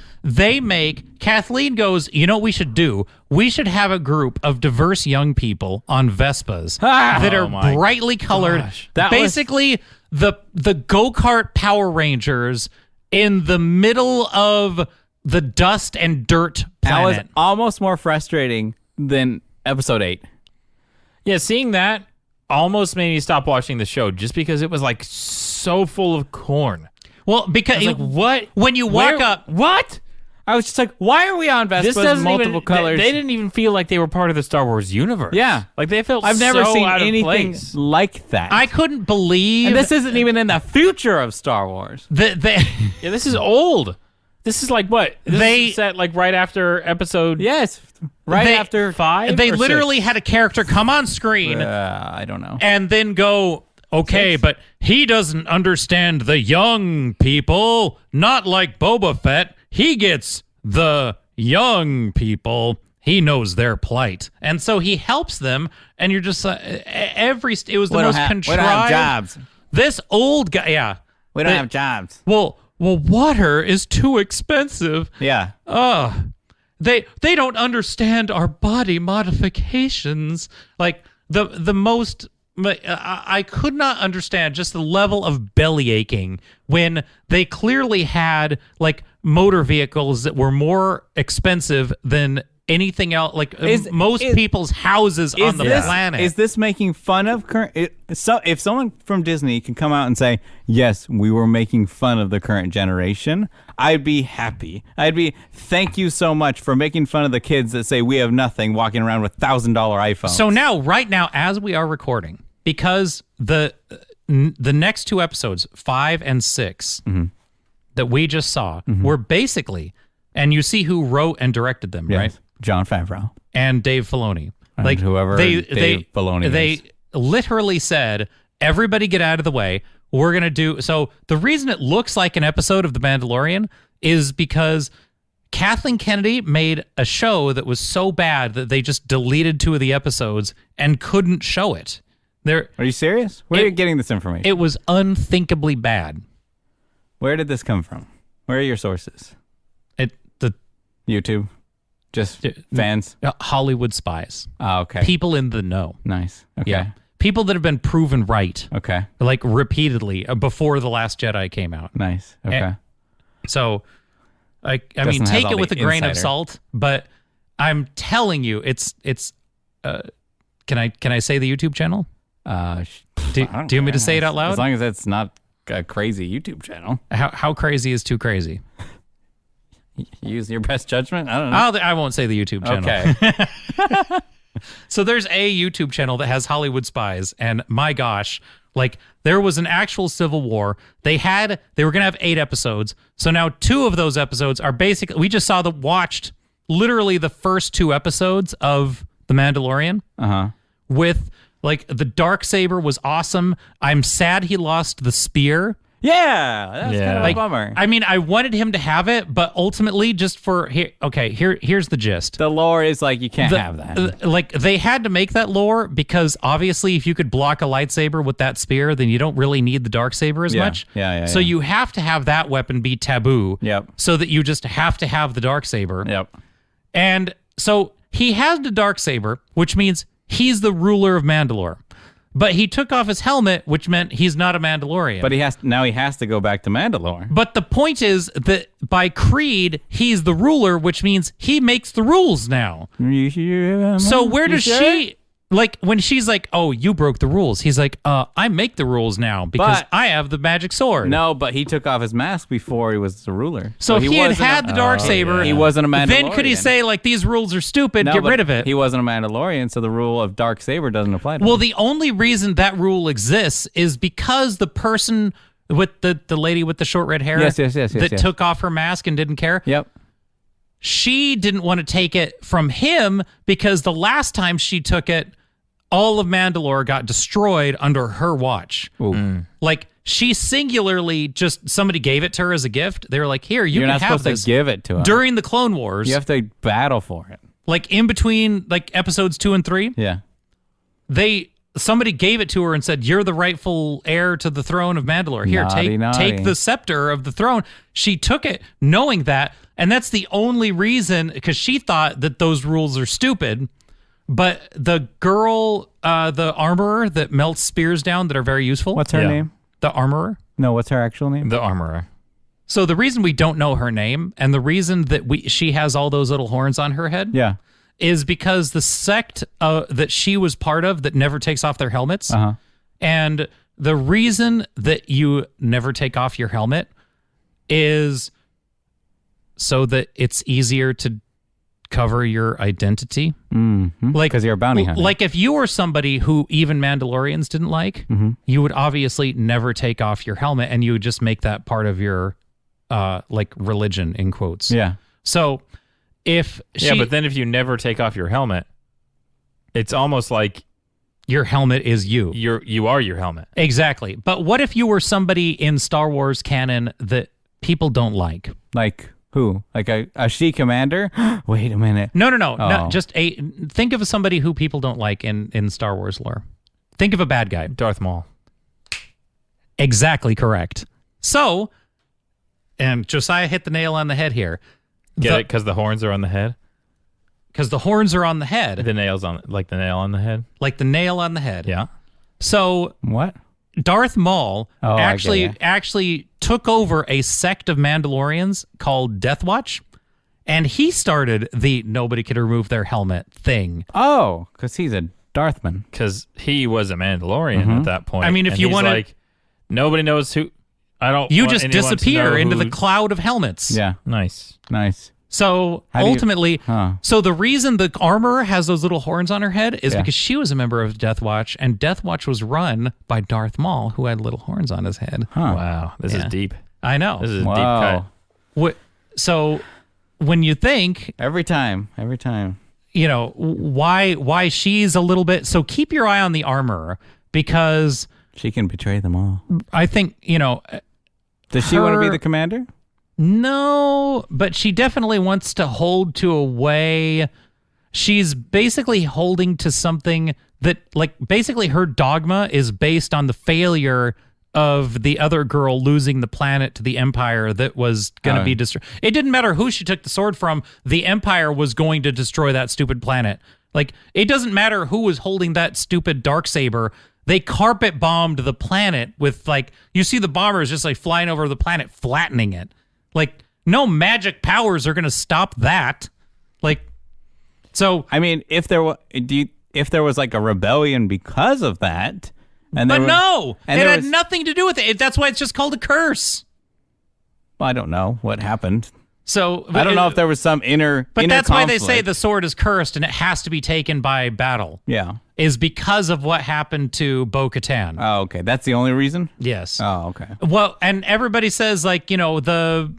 Kathleen goes, you know what we should do? We should have a group of diverse young people on Vespas that are my brightly colored. gosh. Basically, the go-kart Power Rangers in the middle of the dust and dirt That was planet. almost more frustrating than episode 8. Yeah, seeing that almost made me stop watching the show just because it was like so full of corn. Well, because I was like, what? when you walk Where- up, What? I was just like, why are we on Vespas This doesn't multiple even, colors? They didn't even feel like they were part of the Star Wars universe. Yeah. Like they felt I've never so seen out of anything place. like that. I couldn't believe and this isn't even in the future of Star Wars. that they. Yeah, this is old. This is like what? This is set like right after episode Yes. Right they- after 5. They or literally 6? had a character come on screen I don't know. and then go, okay, but he doesn't understand the young people, not like Boba Fett. He gets the young people. He knows their plight. And so he helps them, and you're just it was the most contrived. We don't have jobs. This old guy, yeah. We don't They- have jobs. Well, water is too expensive. Yeah. They don't understand our body modifications. Like the most But I could not understand just the level of belly aching when they clearly had like motor vehicles that were more expensive than anything else. Like most people's houses on the planet. Is this making fun of current? So if someone from Disney can come out and say, yes, we were making fun of the current generation, I'd be happy. Thank you so much for making fun of the kids that say we have nothing walking around with $1,000 iPhones. So now, right now, as we are recording, because the next two episodes, 5 and 6, that we just saw, were basically, and you see who wrote and directed them, right? Jon Favreau and Dave Filoni. And like whoever Dave Filoni is. They literally said, everybody get out of the way. We're going to do... So the reason it looks like an episode of The Mandalorian is because Kathleen Kennedy made a show that was so bad that they just deleted 2 of the episodes and couldn't show it. Are you serious? Where are you getting this information? It was unthinkably bad. Where did this come from? Where are your sources? The YouTube? Just fans? Hollywood Spies. Oh, okay. People in the know. Nice. Okay. Yeah. People that have been proven right. Okay. Like repeatedly before The Last Jedi came out. Nice. Okay. So, I mean, take it with a grain of salt, but I'm telling you, it's. Can I say the YouTube channel? Do you want me to say it out loud? As long as it's not a crazy YouTube channel. How crazy is too crazy? Use your best judgment. I don't know. I won't say the YouTube channel. Okay. So there's a YouTube channel that has Hollywood Spies, and my gosh, like there was an actual civil war. They were gonna have 8 episodes. So now 2 of those episodes are basically we just watched literally the first 2 episodes of The Mandalorian. With like the Darksaber was awesome. I'm sad he lost the spear. Yeah, that's kind of like, a bummer. I mean, I wanted him to have it, but ultimately, just for here's the gist. The lore is like you can't have that. Like they had to make that lore because obviously, if you could block a lightsaber with that spear, then you don't really need the Darksaber as much. So you have to have that weapon be taboo. Yep. So that you just have to have the Darksaber. Yep. And so he has the Darksaber, which means he's the ruler of Mandalore. But he took off his helmet, which meant he's not a Mandalorian. But he has to go back to Mandalore. But the point is that by creed, he's the ruler, which means he makes the rules now. So where does she... Like, when she's like, oh, you broke the rules. He's like, I make the rules now because I have the magic sword. No, but he took off his mask before he was the ruler. So if he had the Darksaber, he wasn't a Mandalorian. Then could he say, like, these rules are stupid, get rid of it? He wasn't a Mandalorian, so the rule of Darksaber doesn't apply to him. Well, the only reason that rule exists is because the person with the lady with the short red hair that took off her mask and didn't care. Yep. She didn't want to take it from him because the last time she took it, all of Mandalore got destroyed under her watch. Like, she singularly just, somebody gave it to her as a gift. They were like, here, you can have this. You're not supposed to give it to her. During the Clone Wars. You have to battle for it. Like, in between, like, episodes 2 and 3. Yeah. Somebody gave it to her and said, you're the rightful heir to the throne of Mandalore. Here, take the scepter of the throne. She took it knowing that, and that's the only reason, because she thought that those rules are stupid. But the girl, the armorer that melts spears down that are very useful. What's her name? The armorer? No, what's her actual name? The armorer. So the reason we don't know her name and the reason that she has all those little horns on her head is because the sect that she was part of that never takes off their helmets. And the reason that you never take off your helmet is so that it's easier to cover your identity. Like, because you're a bounty hunter. Like, if you were somebody who even Mandalorians didn't like, you would obviously never take off your helmet, and you would just make that part of your like religion in quotes. Yeah. So if she, but then if you never take off your helmet, it's almost like your helmet is you. You are your helmet. Exactly. But what if you were somebody in Star Wars canon that people don't like? Like who? Like a she commander? Wait a minute. No. Just think of somebody who people don't like in Star Wars lore. Think of a bad guy. Darth Maul. Exactly correct. So, and Josiah hit the nail on the head here. Get it? Because the horns are on the head? Because the horns are on the head. The nails on, like the nail on the head? Like the nail on the head. Yeah. So What? Darth Maul Oh, I get ya. actually took over a sect of Mandalorians called Death Watch, and he started the nobody could remove their helmet thing. Oh, because he's a Darthman. Because he was a Mandalorian at that point. I mean, if and you he's wanna- like, nobody knows who. I don't. You want just anyone to disappear know into who- the cloud of helmets. Yeah. Nice. Nice. So How do you- ultimately, Huh. so the reason the armor has those little horns on her head is Yeah. because she was a member of Death Watch, and Death Watch was run by Darth Maul, who had little horns on his head. Huh. Wow, this Yeah. is deep. I know. This is a deep Wow. cut. So when you think, Every time. you know, why she's a little bit, so keep your eye on the armor, because She can betray them all. I think, you know, Does she want to be her- the commander? no, but she definitely wants to hold to a way. She's basically holding to something that, like, basically her dogma is based on the failure of the other girl losing the planet to the Empire that was going to be destroyed. It didn't matter who she took the sword from. The Empire was going to destroy that stupid planet. Like, it doesn't matter who was holding that stupid Darksaber. They carpet bombed the planet with, like, you see the bombers just like flying over the planet, flattening it. Like, no magic powers are going to stop that. Like, so, I mean, if there was like a rebellion because of that, and but there was, no, and it there had was- nothing to do with it. That's why it's just called a curse. well, I don't know what happened. So I don't know if there was some inner. But inner that's why they say conflict. the sword is cursed and it has to be taken by battle. Yeah. Is because of what happened to Bo-Katan. Oh, okay. That's the only reason. Yes. Oh, okay. Well, and everybody says, like, you know, the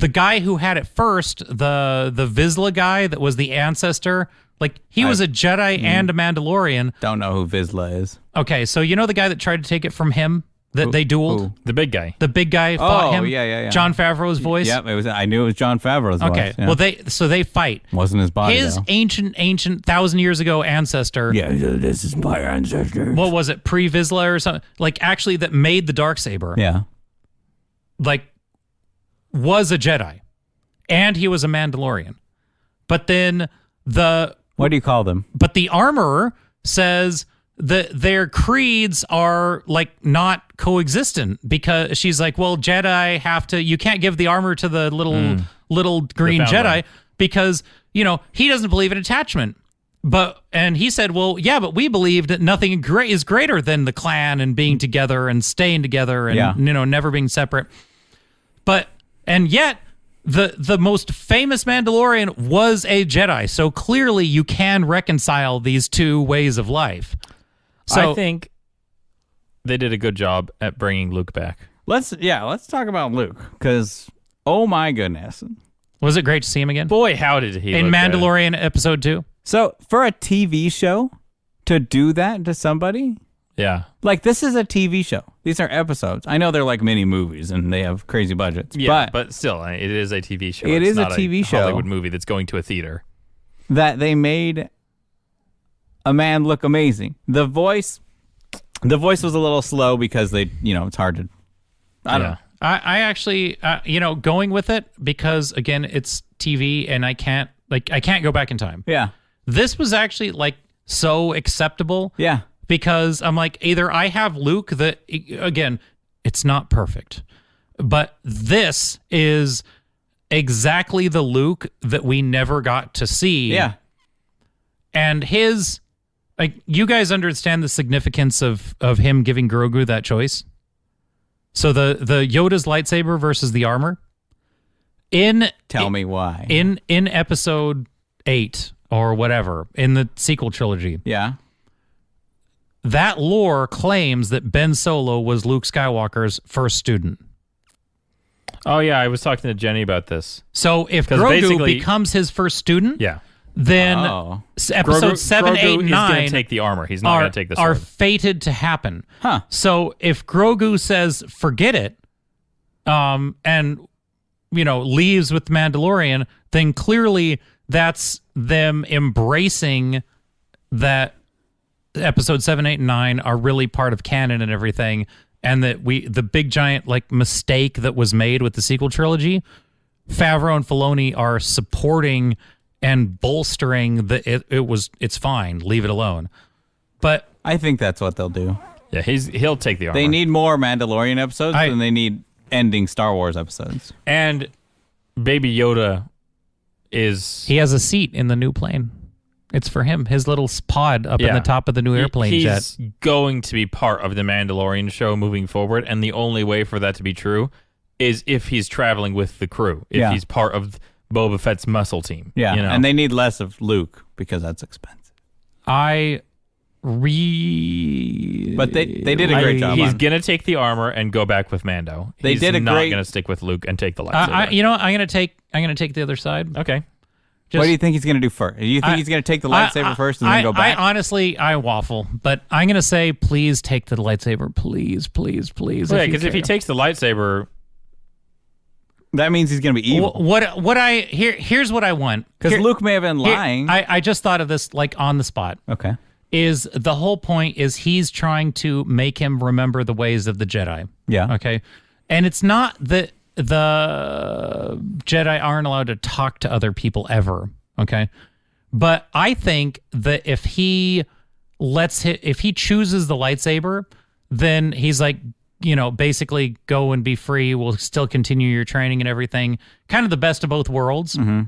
guy who had it first, the Vizsla guy that was the ancestor, like, he was a Jedi and a Mandalorian. Don't know who Vizsla is. Okay, so you know the guy that tried to take it from him, that they dueled? Who? The big guy. The big guy fought him? yeah. John Favreau's voice? Yep, it was. I knew it was John Favreau's Okay, voice. Yeah. well, they fight. Wasn't his body His though. ancient 1,000 years ago ancestor, Yeah, this is my ancestor. what was it, Pre-Vizsla or something? Like, actually, that made the Darksaber, Yeah. like, was a Jedi. And he was a Mandalorian. But then What do you call them? but the armorer says that their creeds are, like, not coexistent, because she's like, well, Jedi have to, you can't give the armor to the little green found Jedi one. because, you know, he doesn't believe in attachment. And he said, well, yeah, but we believe that nothing is greater than the clan and being together and staying together and, Yeah. you know, never being separate. And yet, the most famous Mandalorian was a Jedi. So clearly you can reconcile these two ways of life. So I think they did a good job at bringing Luke back. Let's talk about Luke, because oh my goodness. was it great to see him again? Boy, how did he In look good. Mandalorian episode 2? So for a TV show to do that to somebody, Yeah. like, this is a TV show. These are episodes. I know they're like mini movies and they have crazy budgets, Yeah, but still, it is a TV show. It It's is a not TV show. Hollywood movie that's going to a theater. that they made a man look amazing. The voice was a little slow because they, you know, it's hard to. I don't know. I actually, you know, going with it because, again, it's TV and I can't go back in time. Yeah. This was actually, like, so acceptable. Yeah. Because I'm like, either I have Luke that, again, it's not perfect, but this is exactly the Luke that we never got to see. Yeah. And his, like, you guys understand the significance of him giving Grogu that choice? So the Yoda's lightsaber versus the armor. Tell me why. In episode 8 or whatever, in the sequel trilogy, Yeah. that lore claims that Ben Solo was Luke Skywalker's first student. Oh, yeah, I was talking to Jenny about this. So if 'Cause Grogu basically- becomes his first student, Yeah. then Oh. episode 7, 8, Grogu and is 9 going to take the armor. He's not going to take the are sword. fated to happen. Huh. So if Grogu says, forget it, and, you know, leaves with Mandalorian, then clearly that's them embracing that episode 7, 8, and 9 are really part of canon and everything. And that the big giant, like, mistake that was made with the sequel trilogy, Favreau and Filoni are supporting and bolstering it's fine, leave it alone. But I think that's what they'll do. Yeah, he'll take the armor. They need more Mandalorian episodes than they need ending Star Wars episodes. And Baby Yoda he has a seat in the new plane. It's for him. His little pod up in the top of the new airplane jet. He's going to be part of the Mandalorian show moving forward, and the only way for that to be true is if he's traveling with the crew. If he's part of Boba Fett's muscle team. Yeah, you know? and they need less of Luke because that's expensive. But they did a great job. He's gonna take the armor and go back with Mando. He's not gonna stick with Luke and take the lightsaber. I'm gonna take the other side. Okay. What do you think he's gonna do first? Do you think he's gonna take the lightsaber first and then go back? I waffle, but I'm gonna say, please take the lightsaber, please. Well, yeah, because if he takes the lightsaber, that means he's gonna be evil. Here's what I want. Because Luke may have been lying. I just thought of this like on the spot. Okay. Is the whole point is he's trying to make him remember the ways of the Jedi. Yeah. Okay. And it's not that the Jedi aren't allowed to talk to other people ever. Okay. But I think that if he chooses the lightsaber, then he's like, basically go and be free. We'll still continue your training and everything. Kind of the best of both worlds. Mm-hmm.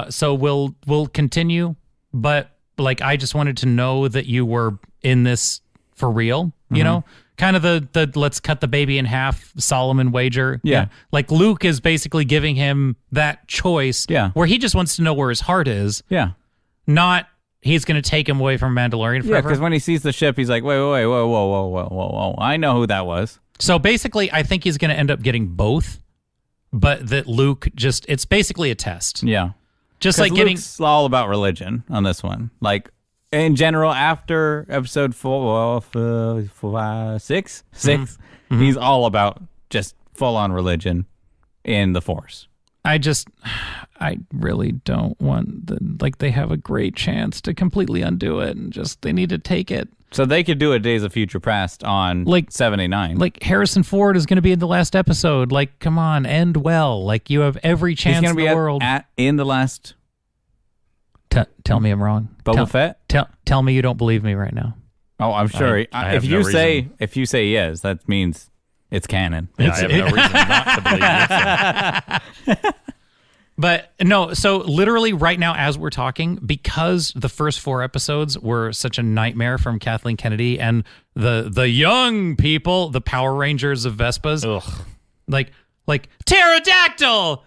So we'll continue, but like, I just wanted to know that you were in this for real, kind of the let's cut the baby in half Solomon wager. Yeah. Like Luke is basically giving him that choice where he just wants to know where his heart is. Yeah. Not he's going to take him away from Mandalorian forever. Yeah, because when he sees the ship, he's like, wait, whoa. I know who that was. So basically, I think he's going to end up getting both, but that Luke it's basically a test. Yeah. Just like Luke's all about religion on this one. Like, in general, after episode 6, Mm-hmm. he's all about just full-on religion in the Force. I really don't want they have a great chance to completely undo it, and they need to take it. So they could do a Days of Future Past on 79. Like Harrison Ford is going to be in the last episode. Like, come on, end well. Like, you have every chance in the world. In the last... Tell me I'm wrong. Boba Fett? Tell me you don't believe me right now. Oh, I'm sure. If you say yes, that means it's canon. Yeah, I have no reason not to believe it. But no, so literally right now as we're talking, because the first 4 episodes were such a nightmare from Kathleen Kennedy and the young people, the Power Rangers of Vespas, like pterodactyl,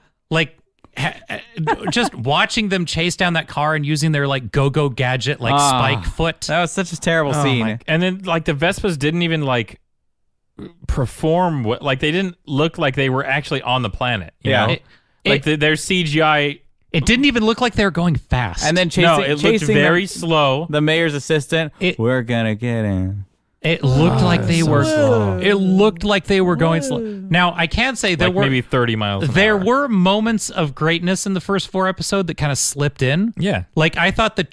just watching them chase down that car and using their go-go gadget spike foot. That was such a terrible scene. And then the Vespas didn't even perform they didn't look like they were actually on the planet. You know? Their CGI. It didn't even look like they were going fast. And then it looked very slow. The mayor's assistant. We're gonna get in. It looked like they were. Slow. It looked like they were going slow. Now I can't say there were maybe 30 miles. There were moments of greatness in the first 4 episodes that kind of slipped in. Yeah, I thought the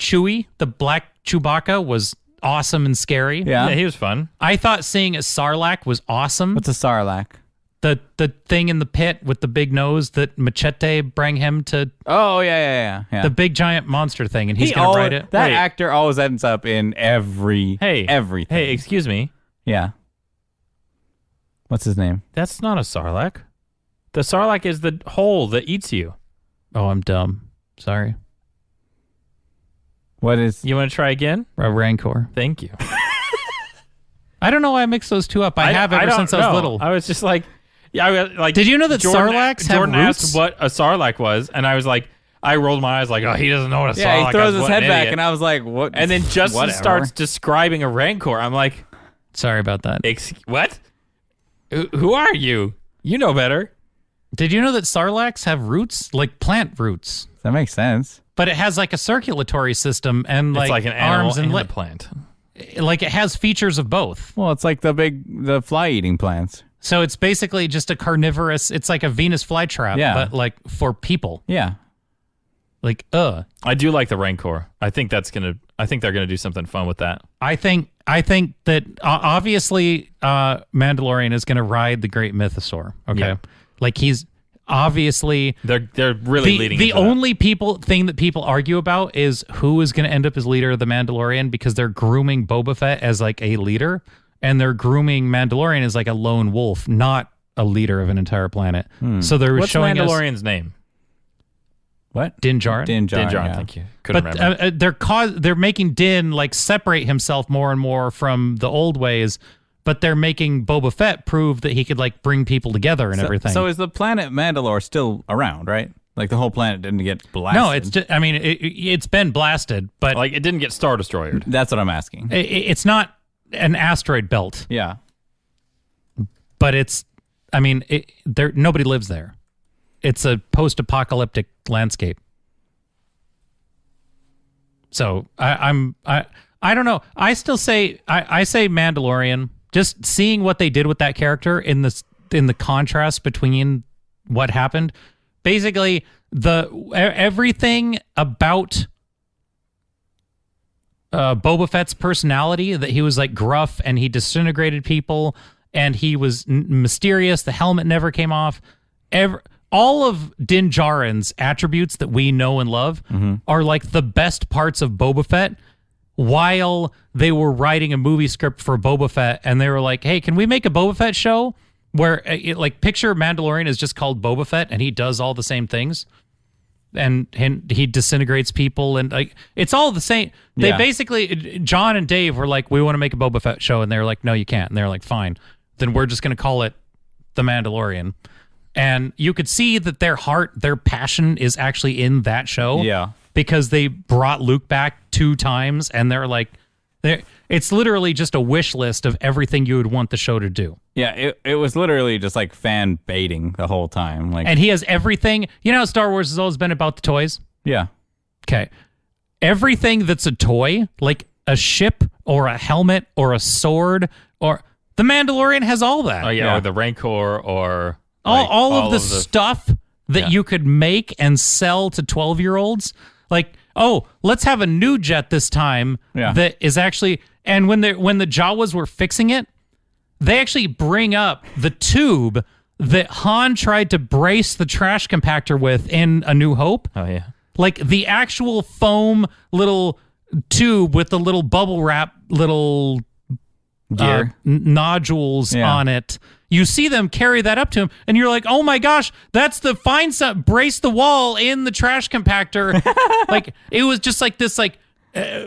black Chewbacca was awesome and scary. Yeah, he was fun. I thought seeing a Sarlacc was awesome. What's a Sarlacc? The thing in the pit with the big nose that Machete bring him to. Oh yeah. The big giant monster thing, and he's gonna ride it. That actor always ends up in everything. Hey, excuse me. Yeah. What's his name? That's not a Sarlacc. The Sarlacc is the hole that eats you. Oh, I'm dumb. Sorry. What is? You want to try again? A Rancor. Thank you. I don't know why I mixed those two up. I have ever since I was little. I was just like. Yeah, did you know that Sarlaccs have Jordan roots? asked what a Sarlacc was, and I was like, I rolled my eyes like, oh, he doesn't know what a Sarlacc is. Yeah, he throws his head back, and I was like, what? And then Justin starts describing a Rancor. I'm like, sorry about that. What? Who are you? You know better. Did you know that Sarlaccs have roots, like plant roots? That makes sense. But it has a circulatory system and it's like an animal arms and a plant. It has features of both. Well, it's like the fly-eating plants. So it's basically just a carnivorous. It's like a Venus flytrap, but for people. Yeah. I do like the Rancor. I think they're gonna do something fun with that. I think that obviously Mandalorian is gonna ride the great mythosaur. Okay, obviously They're really leading the into that. only thing that people argue about is who is going to end up as leader of the Mandalorian, because they're grooming Boba Fett as like a leader, and they're grooming Mandalorian as like a lone wolf, not a leader of an entire planet. So they're What's showing Mandalorian's name? What? Din Djarin. Din Din Djarin, Djarin, yeah. thank you. Couldn't But remember. they're making Din like separate himself more and more from the old ways, but they're making Boba Fett prove that he could like bring people together and everything. So is the planet Mandalore still around, right? Like the whole planet didn't get blasted? No, it's just, I mean, it's been blasted, but Like, it didn't get Star Destroyered. That's what I'm asking. it's not an asteroid belt, Yeah. but it's, I mean, nobody lives there. It's a post-apocalyptic landscape. So I don't know. I still say I say Mandalorian. Just seeing what they did with that character in the contrast between what happened. Basically, everything about Boba Fett's personality, that he was like gruff and he disintegrated people and he was mysterious. The helmet never came off. All of Din Djarin's attributes that we know and love are like the best parts of Boba Fett, while they were writing a movie script for Boba Fett, and they were like, hey, can we make a Boba Fett show where like picture Mandalorian is just called Boba Fett and he does all the same things, and he disintegrates people, and like it's all the same. They basically, John and Dave were like, we want to make a Boba Fett show, and they were like, no, you can't. And they're like, fine, then we're just going to call it The Mandalorian. And you could see that their heart, their passion is actually in that show. Yeah. Because they brought Luke back 2 times, and they're like, it's literally just a wish list of everything you would want the show to do. Yeah, it was literally just like fan baiting the whole time. Like, And he has everything. You know how Star Wars has always been about the toys? yeah. Okay. Everything that's a toy, like a ship or a helmet or a sword, or the Mandalorian has all that. Oh, yeah, Yeah. or the Rancor, or... all like, of the stuff that you could make and sell to 12-year-olds. Like, oh, let's have a new jet this time that is actually... And when the Jawas were fixing it, they actually bring up the tube that Han tried to brace the trash compactor with in A New Hope. Oh, yeah. Like the actual foam little tube with the little bubble wrap little Gear. nodules on it. You see them carry that up to him, and you're like, oh my gosh, that's the fine stuff. Brace the wall in the trash compactor. Like, it was just like this, like,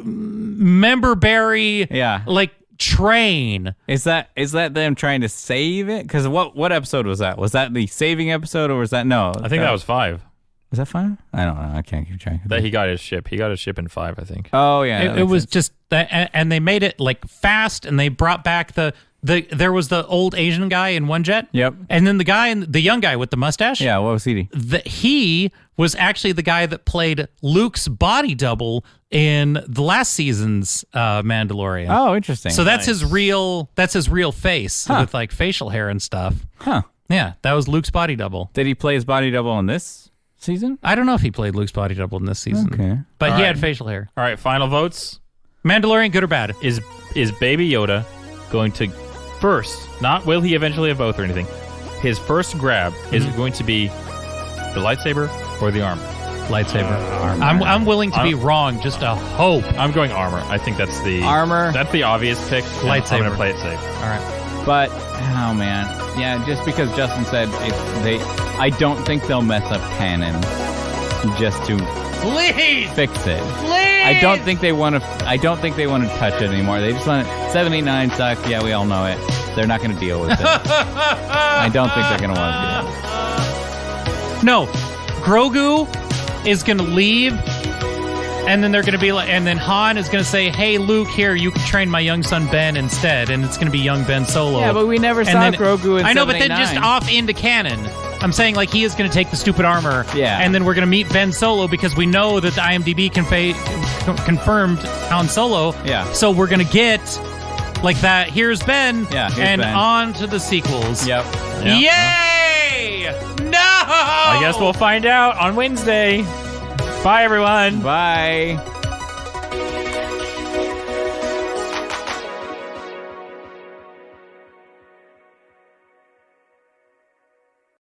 member berry, like, train. Is that them trying to save it? Because what episode was that? Was that the saving episode, or was that... No. I think that was 5. Was that 5? I don't know. I can't keep track of That he got his ship. He got his ship in 5, I think. Oh, yeah. It was just that, and they made it like fast, and they brought back there was the old Asian guy in one jet. Yep. And then the young guy with the mustache. Yeah, what was he? He was actually the guy that played Luke's body double in the last season's Mandalorian. Oh, interesting. So that's his real face with like facial hair and stuff. Huh. Yeah, that was Luke's body double. Did he play his body double in this season? I don't know if he played Luke's body double in this season. Okay. But All he right. had facial hair. All right, final votes. Mandalorian, good or bad? Is Baby Yoda going to first, not will he eventually have both or anything, his first grab, is it going to be the lightsaber or the armor? Lightsaber. I'm willing to be wrong just to hope. I'm going armor. I think that's the... Armor. That's the obvious pick. and Lightsaber. I'm going to play it safe. All right. But, oh man. Yeah, just because Justin said I don't think they'll mess up canon just to Please! fix it. Please! I don't think they want to touch it anymore. They just want it. 789 sucks. Yeah, we all know it. They're not going to deal with it. I don't think they're going to want to do it. No. Grogu is going to leave, and then they're going to be like, and then Han is going to say, hey, Luke, here, you can train my young son Ben instead, and it's going to be young Ben Solo. Yeah, but we never And saw then- Grogu in I know, but then just 789. off into canon. I'm saying, like, he is going to take the stupid armor, Yeah. and then we're going to meet Ben Solo because we know that the IMDb confirmed Han Solo. Yeah. So we're going to get, like, that, here's Ben, Yeah, here's and Ben. on to the sequels. Yep. Yay! No! I guess we'll find out on Wednesday. Bye, everyone. Bye.